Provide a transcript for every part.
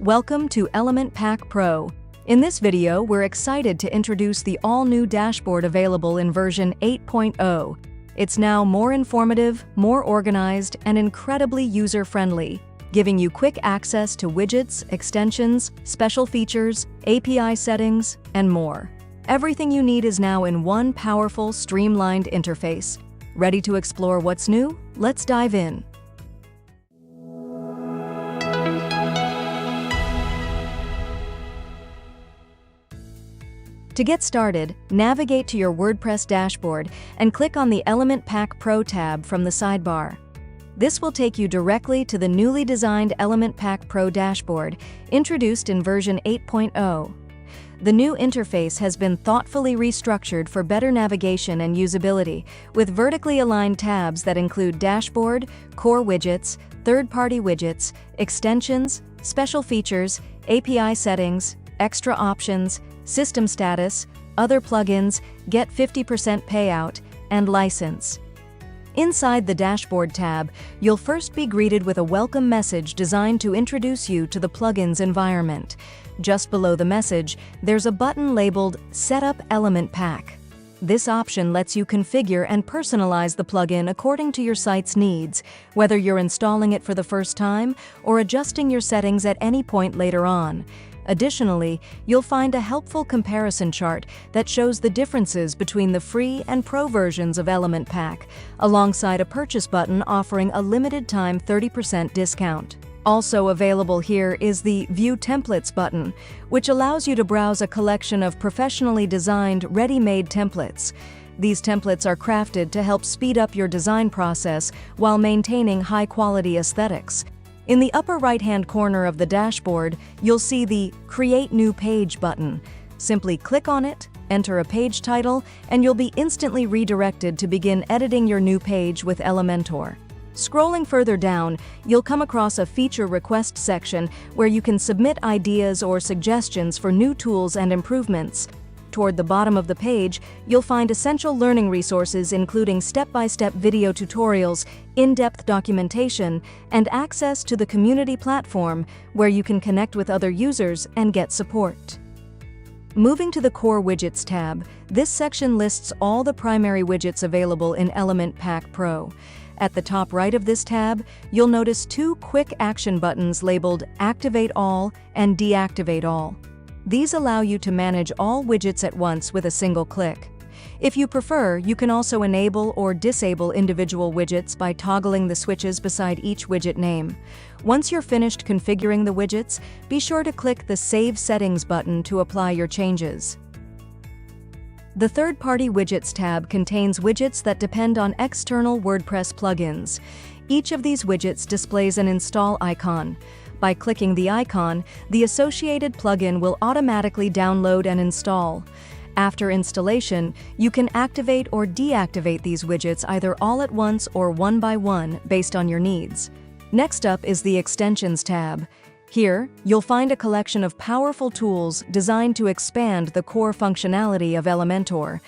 Welcome to Element Pack Pro. In this video, we're excited to introduce the all-new dashboard available in version 8.0. It's now more informative, more organized, and incredibly user-friendly, giving you quick access to widgets, extensions, special features, API settings, and more. Everything you need is now in one powerful, streamlined interface. Ready to explore what's new? Let's dive in. To get started, navigate to your WordPress dashboard and click on the Element Pack Pro tab from the sidebar. This will take you directly to the newly designed Element Pack Pro dashboard, introduced in version 8.0. The new interface has been thoughtfully restructured for better navigation and usability, with vertically aligned tabs that include Dashboard, Core Widgets, Third-Party Widgets, Extensions, Special Features, API Settings, Extra Options, System Status, Other Plugins, Get 50% Payout, and License. Inside the Dashboard tab, you'll first be greeted with a welcome message designed to introduce you to the plugin's environment. Just below the message, there's a button labeled Set Up Element Pack. This option lets you configure and personalize the plugin according to your site's needs, whether you're installing it for the first time or adjusting your settings at any point later on. Additionally, you'll find a helpful comparison chart that shows the differences between the free and pro versions of Element Pack, alongside a purchase button offering a limited-time 30% discount. Also available here is the View Templates button, which allows you to browse a collection of professionally designed, ready-made templates. These templates are crafted to help speed up your design process while maintaining high-quality aesthetics. In the upper right-hand corner of the dashboard, you'll see the Create New Page button. Simply click on it, enter a page title, and you'll be instantly redirected to begin editing your new page with Elementor. Scrolling further down, you'll come across a Feature Request section where you can submit ideas or suggestions for new tools and improvements. Toward the bottom of the page, you'll find essential learning resources including step-by-step video tutorials, in-depth documentation, and access to the community platform where you can connect with other users and get support. Moving to the Core Widgets tab, this section lists all the primary widgets available in Element Pack Pro. At the top right of this tab, you'll notice two quick action buttons labeled Activate All and Deactivate All. These allow you to manage all widgets at once with a single click. If you prefer, you can also enable or disable individual widgets by toggling the switches beside each widget name. Once you're finished configuring the widgets, be sure to click the Save Settings button to apply your changes. The Third-Party Widgets tab contains widgets that depend on external WordPress plugins. Each of these widgets displays an install icon. By clicking the icon, the associated plugin will automatically download and install. After installation, you can activate or deactivate these widgets either all at once or one by one based on your needs. Next up is the Extensions tab. Here, you'll find a collection of powerful tools designed to expand the core functionality of Elementor.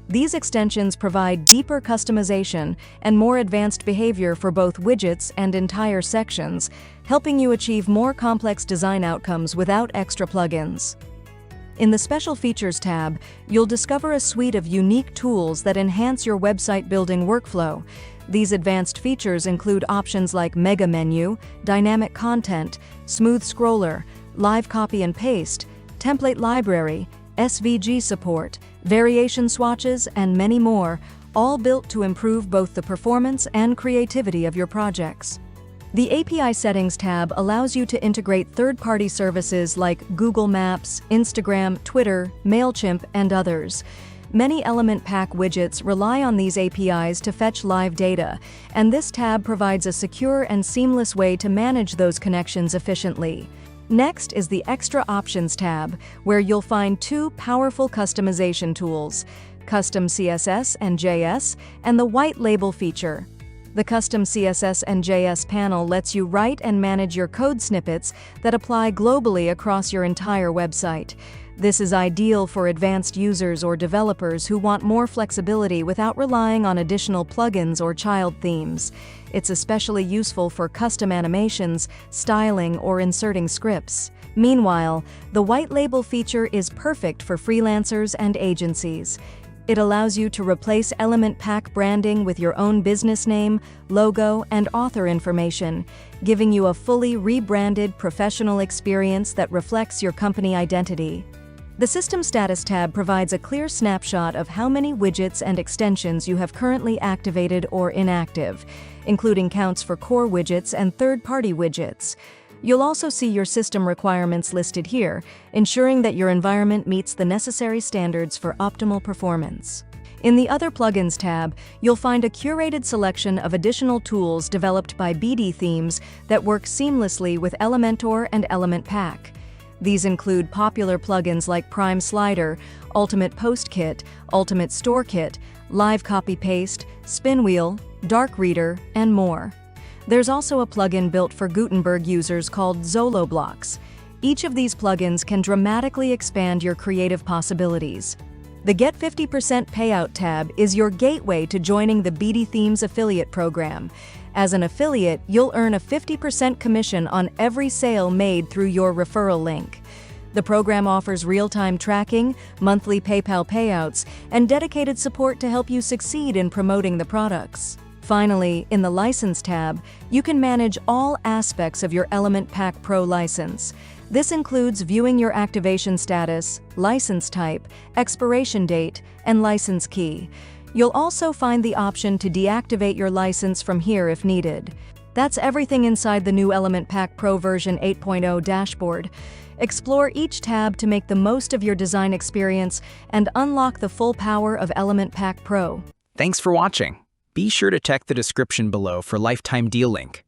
These extensions provide deeper customization and more advanced behavior for both widgets and entire sections, helping you achieve more complex design outcomes without extra plugins. In the Special Features tab, you'll discover a suite of unique tools that enhance your website building workflow. These advanced features include options like Mega Menu, Dynamic Content, Smooth Scroller, Live Copy and Paste, Template Library, SVG support, variation swatches, and many more, all built to improve both the performance and creativity of your projects. The API Settings tab allows you to integrate third-party services like Google Maps, Instagram, Twitter, MailChimp, and others. Many Element Pack widgets rely on these APIs to fetch live data, and this tab provides a secure and seamless way to manage those connections efficiently. Next is the Extra Options tab, where you'll find two powerful customization tools, Custom CSS and JS, and the White Label feature. The Custom CSS and JS panel lets you write and manage your code snippets that apply globally across your entire website. This is ideal for advanced users or developers who want more flexibility without relying on additional plugins or child themes. It's especially useful for custom animations, styling, or inserting scripts. Meanwhile, the white label feature is perfect for freelancers and agencies. It allows you to replace Element Pack branding with your own business name, logo, and author information, giving you a fully rebranded professional experience that reflects your company identity. The System Status tab provides a clear snapshot of how many widgets and extensions you have currently activated or inactive, including counts for core widgets and third-party widgets. You'll also see your system requirements listed here, ensuring that your environment meets the necessary standards for optimal performance. In the Other Plugins tab, you'll find a curated selection of additional tools developed by BD themes that work seamlessly with Elementor and Element Pack. These include popular plugins like Prime Slider, Ultimate Post Kit, Ultimate Store Kit, Live Copy Paste, Spinwheel, Dark Reader, and more. There's also a plugin built for Gutenberg users called Zolo Blocks. Each of these plugins can dramatically expand your creative possibilities. The Get 50% Payout tab is your gateway to joining the BD Themes affiliate program. As an affiliate, you'll earn a 50% commission on every sale made through your referral link. The program offers real-time tracking, monthly PayPal payouts, and dedicated support to help you succeed in promoting the products. Finally, in the License tab, you can manage all aspects of your Element Pack Pro license. This includes viewing your activation status, license type, expiration date, and license key. You'll also find the option to deactivate your license from here if needed. That's everything inside the new Element Pack Pro version 8.0 dashboard. Explore each tab to make the most of your design experience and unlock the full power of Element Pack Pro. Thanks for watching. Be sure to check the description below for lifetime deal link.